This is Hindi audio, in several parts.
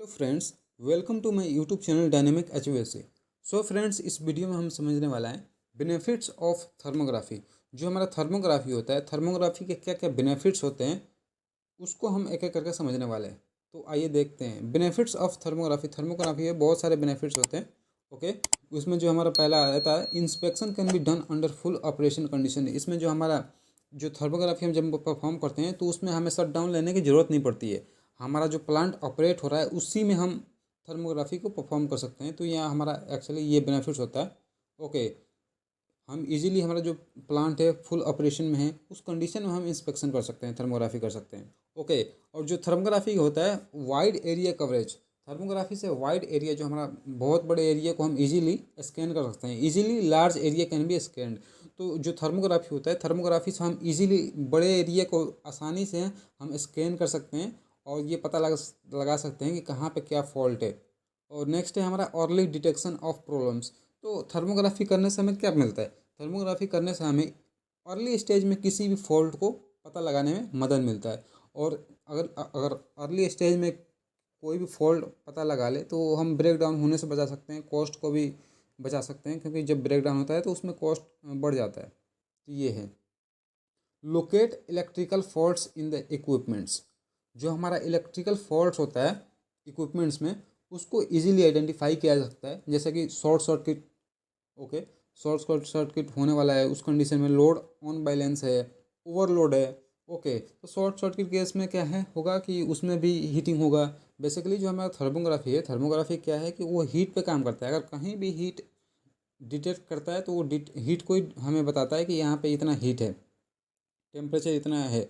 Hello friends, welcome to my YouTube channel dynamic HVAC. So friends, इस वीडियो में हम समझने वाला है बेनिफिट्स ऑफ थर्मोग्राफी। जो हमारा थर्मोग्राफी होता है, थर्मोग्राफी के क्या क्या बेनिफिट्स होते हैं उसको हम एक एक करके समझने वाले हैं। तो आइए देखते हैं बेनिफिट्स ऑफ थर्मोग्राफी। थर्मोग्राफी में बहुत सारे बेनिफिट्स होते हैं। ओके, उसमें जो हमारा पहला आता है, inspection can be done under full operation condition. इसमें जो हमारा जो थर्मोग्राफी हम जब परफॉर्म करते हैं तो उसमें हमें शट डाउन लेने की ज़रूरत नहीं पड़ती है। हमारा जो प्लांट ऑपरेट हो रहा है उसी में हम थर्मोग्राफी को परफॉर्म कर सकते हैं। तो यहाँ हमारा एक्चुअली ये बेनिफिट्स होता है। ओके, हम इजीली हमारा जो प्लांट है फुल ऑपरेशन में है उस कंडीशन में हम इंस्पेक्शन कर सकते हैं, थर्मोग्राफी कर सकते हैं। ओके, और जो थर्मोग्राफी होता है वाइड एरिया कवरेज। थर्मोग्राफी से वाइड एरिया, जो हमारा बहुत बड़े एरिया को हम इजीली स्कैन कर सकते हैं। Easily large area can be scanned. तो जो थर्मोग्राफी होता है, थर्मोग्राफी से हम इजीली बड़े एरिया को आसानी से हम स्कैन कर सकते हैं और ये पता लगा सकते हैं कि कहाँ पे क्या फॉल्ट है। और नेक्स्ट है हमारा अर्ली डिटेक्शन ऑफ प्रॉब्लम्स। तो थर्मोग्राफी करने से हमें क्या मिलता है? थर्मोग्राफी करने से हमें अर्ली स्टेज में किसी भी फॉल्ट को पता लगाने में मदद मिलता है। और अगर अगर अर्ली स्टेज में कोई भी फॉल्ट पता लगा ले तो हम ब्रेक डाउन होने से बचा सकते हैं, कॉस्ट को भी बचा सकते हैं, क्योंकि जब ब्रेक डाउन होता है तो उसमें कॉस्ट बढ़ जाता है। तो ये है locate electrical faults in the equipments. जो हमारा इलेक्ट्रिकल फॉल्ट्स होता है इक्विपमेंट्स में, उसको इजीली आइडेंटिफाई किया जा सकता है। जैसे कि short circuit. Okay, short circuit होने वाला है, उस कंडीशन में लोड ऑन बैलेंस है, ओवरलोड है। ओके, तो शॉर्ट सर्किट केस में क्या है होगा कि उसमें भी हीटिंग होगा। बेसिकली जो हमारा थर्मोग्राफी है, थर्मोग्राफी क्या है कि वो हीट पे काम करता है। अगर कहीं भी हीट डिटेक्ट करता है तो वो हीट को ही हमें बताता है कि यहाँ पे इतना हीट है, टेम्परेचर इतना है।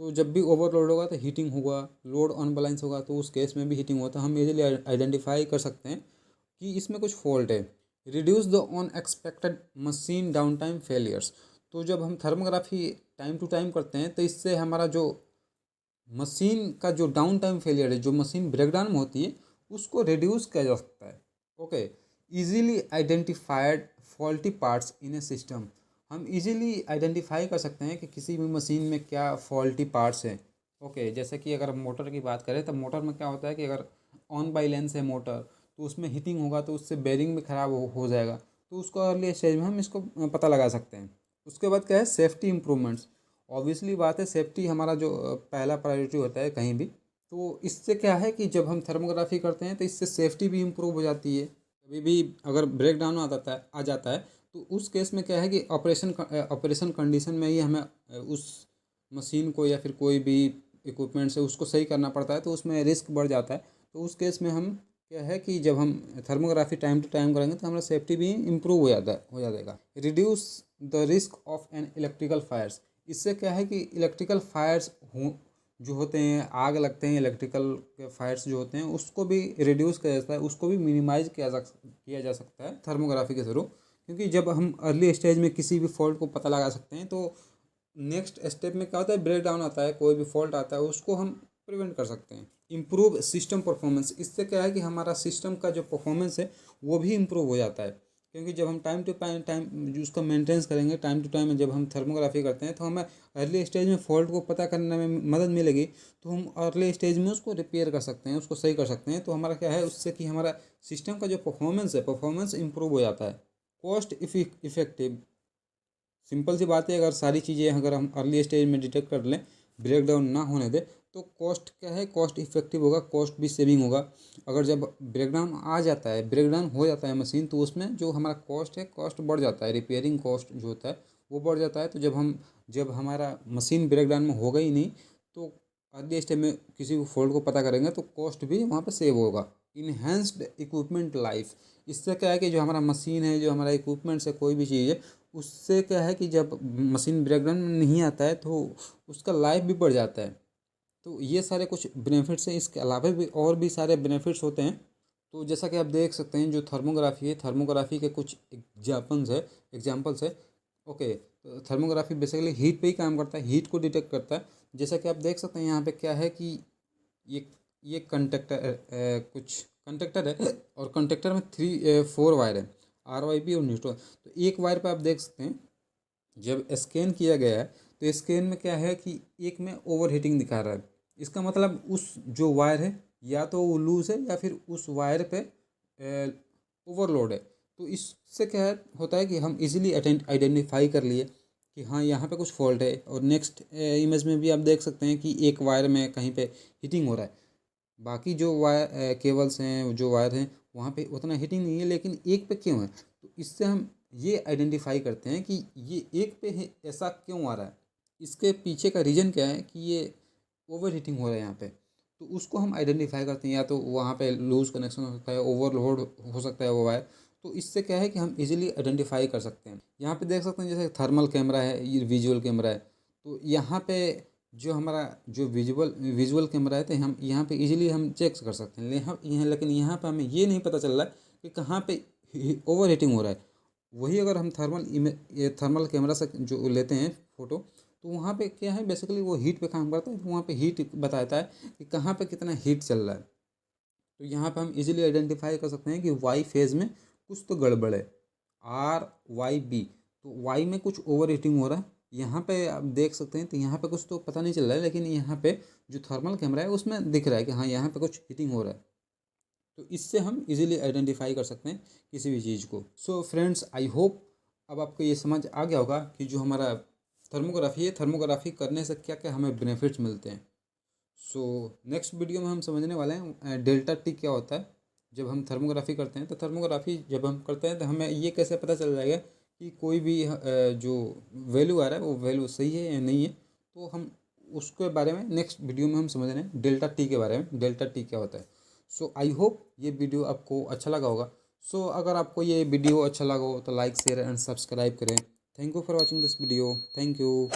तो जब भी ओवरलोड होगा तो हीटिंग होगा, लोड अनबैलेंस होगा तो उस केस में भी हीटिंग होता है। हम इजीली आइडेंटिफाई कर सकते हैं कि इसमें कुछ फॉल्ट है। Reduce the unexpected machine down time failures. तो जब हम थर्मोग्राफी टाइम टू टाइम करते हैं तो इससे हमारा जो मशीन का जो डाउन टाइम फेलियर है, जो मशीन ब्रेकडाउन में होती है, उसको रिड्यूस किया जा सकता है। Okay, easily identified faulty parts in A system. हम इजीली आइडेंटिफाई कर सकते हैं कि किसी भी मशीन में क्या फॉल्टी पार्ट्स हैं। ओके, जैसे कि अगर मोटर की बात करें तो मोटर में क्या होता है कि अगर ऑन बैलेंस है मोटर तो उसमें हीटिंग होगा तो उससे बेरिंग भी ख़राब हो जाएगा। तो उसको अर्ली स्टेज में हम इसको पता लगा सकते हैं। उसके बाद क्या है, सेफ्टी इम्प्रूवमेंट्स। ऑब्वियसली बात है, सेफ्टी हमारा जो पहला प्रायोरिटी होता है कहीं भी। तो इससे क्या है कि जब हम थर्मोग्राफी करते हैं तो इससे सेफ्टी भी इम्प्रूव हो जाती है। कभी भी अगर ब्रेक डाउन आ जाता है तो उस केस में क्या है कि ऑपरेशन कंडीशन में ही हमें उस मशीन को या फिर कोई भी इक्विपमेंट से उसको सही करना पड़ता है, तो उसमें रिस्क बढ़ जाता है। तो उस केस में हम क्या है कि जब हम थर्मोग्राफी टाइम टू टाइम करेंगे तो हमारा सेफ्टी भी इम्प्रूव हो जाएगा। Reduce the risk of an electrical fires. इससे क्या है कि इलेक्ट्रिकल फायर्स जो होते हैं, आग लगते हैं, इलेक्ट्रिकल के फायर्स जो होते हैं उसको भी रिड्यूस किया जाता है, उसको भी मिनिमाइज किया जा सकता है थर्मोग्राफी के थ्रू। क्योंकि जब हम अर्ली स्टेज में किसी भी फॉल्ट को पता लगा सकते हैं तो नेक्स्ट स्टेप में क्या होता है, ब्रेक डाउन आता है, कोई भी फॉल्ट आता है उसको हम प्रिवेंट कर सकते हैं। Improve system performance. इससे क्या है कि हमारा सिस्टम का जो परफॉर्मेंस है वो भी इम्प्रूव हो जाता है। क्योंकि जब हम टाइम टू टाइम उसका मेंटेनेंस करेंगे, टाइम टू टाइम जब हम थर्मोग्राफी करते हैं तो हमें अर्ली स्टेज में फॉल्ट को पता करने में मदद मिलेगी। तो हम अर्ली स्टेज में उसको रिपेयर कर सकते हैं, उसको सही कर सकते हैं। तो हमारा क्या है उससे कि हमारा सिस्टम का जो परफॉर्मेंस है, परफॉर्मेंस इंप्रूव हो जाता है। Cost effective. सिंपल सी बात है, अगर सारी चीज़ें अगर हम अर्ली स्टेज में डिटेक्ट कर लें, ब्रेक डाउन ना होने दें, तो कॉस्ट क्या है, कॉस्ट इफेक्टिव होगा, कॉस्ट भी सेविंग होगा। अगर जब ब्रेक डाउन आ जाता है, ब्रेक डाउन हो जाता है मशीन, तो उसमें जो हमारा कॉस्ट है, कॉस्ट बढ़ जाता है। रिपेयरिंग कॉस्ट जो होता है वो बढ़ जाता है। तो जब हमारा मशीन ब्रेक डाउन में होगा ही नहीं तो अर्ली स्टेज में किसी भी फॉल्ट को पता करेंगे तो कॉस्ट भी वहाँ पर सेव होगा। Enhanced equipment life. इससे क्या है कि जो हमारा मशीन है, जो हमारा इक्विपमेंट्स है, कोई भी चीज़ है, उससे क्या है कि जब मशीन ब्रेकडाउन में नहीं आता है तो उसका लाइफ भी बढ़ जाता है। तो ये सारे कुछ बेनिफिट्स हैं। इसके अलावा भी और भी सारे बेनिफिट्स होते हैं। तो जैसा कि आप देख सकते हैं, जो थर्मोग्राफी है, थर्मोग्राफी के कुछ एग्जाम्पल्स है। ओके, तो थर्मोग्राफी बेसिकली हीट पे ही काम करता है, हीट को डिटेक्ट करता है। जैसा कि आप देख सकते हैं यहाँ पे क्या है कि ये ये कंडक्टर कुछ कंडक्टर है और कंडक्टर में 4 वायर है, RYB और न्यूट्रल। तो एक वायर पे आप देख सकते हैं जब स्कैन किया गया है तो स्कैन में क्या है कि एक में ओवर हीटिंग दिखा रहा है। इसका मतलब उस जो वायर है या तो वो लूज है या फिर उस वायर पे ओवरलोड है। तो इससे क्या होता है कि हम इजीली आइडेंटिफाई कर लिए कि हाँ यहाँ पे कुछ फॉल्ट है। और नेक्स्ट इमेज में भी आप देख सकते हैं कि एक वायर में कहीं पे हीटिंग हो रहा है, बाकी जो वायर केबल्स हैं, जो वायर हैं, वहाँ पे उतना हीटिंग नहीं है, लेकिन एक पे क्यों है। तो इससे हम ये आइडेंटिफाई करते हैं कि ये एक पे है, ऐसा क्यों आ रहा है, इसके पीछे का रीज़न क्या है कि ये ओवर हीटिंग हो रहा है यहाँ पे। तो उसको हम आइडेंटिफाई करते हैं, या तो वहाँ पे लूज कनेक्शन हो सकता है, ओवरलोड हो सकता है वो वायर। तो इससे क्या है कि हम इजीली आइडेंटिफाई कर सकते हैं। यहाँ पे देख सकते हैं जैसे थर्मल कैमरा है, ये विजुअल कैमरा है। तो यहाँ पे जो हमारा जो विजुअल कैमरा है, तो हम यहाँ पे इजीली हम चेक कर सकते हैं। लेकिन यहाँ पे हमें ये नहीं पता चल रहा है कि कहाँ पे ओवर हीटिंग हो रहा है। वही अगर हम थर्मल कैमरा से जो लेते हैं फ़ोटो, तो वहाँ पे क्या है, बेसिकली वो हीट पे काम करता है। तो वहाँ पे हीट बताता है कि कहाँ पे कितना हीट चल रहा है। तो यहाँ पे हम इजीली आइडेंटिफाई कर सकते हैं कि वाई फेज़ में कुछ तो गड़बड़ है, RYB। तो वाई में कुछ ओवर हीटिंग हो रहा है। यहाँ पे आप देख सकते हैं, तो यहाँ पे कुछ तो पता नहीं चल रहा है, लेकिन यहाँ पे जो थर्मल कैमरा है उसमें दिख रहा है कि हाँ यहाँ पे कुछ हीटिंग हो रहा है। तो इससे हम इजीली आइडेंटिफाई कर सकते हैं किसी भी चीज़ को। सो फ्रेंड्स, आई होप अब आपको ये समझ आ गया होगा कि जो हमारा थर्मोग्राफी है, थर्मोग्राफी करने से क्या क्या हमें बेनिफिट्स मिलते हैं। सो नेक्स्ट वीडियो में हम समझने वाले हैं डेल्टा टी क्या होता है। जब हम थर्मोग्राफी करते हैं, तो थर्मोग्राफी जब हम करते हैं तो हमें ये कैसे पता चल जाएगा कि कोई भी जो वैल्यू आ रहा है वो वैल्यू सही है या नहीं है। तो हम उसके बारे में नेक्स्ट वीडियो में हम समझ रहे हैं डेल्टा टी के बारे में, डेल्टा टी क्या होता है। सो आई होप ये वीडियो आपको अच्छा लगा होगा। सो अगर आपको ये वीडियो अच्छा लगा हो तो लाइक शेयर एंड सब्सक्राइब करें। Thank you for watching this video. Thank you.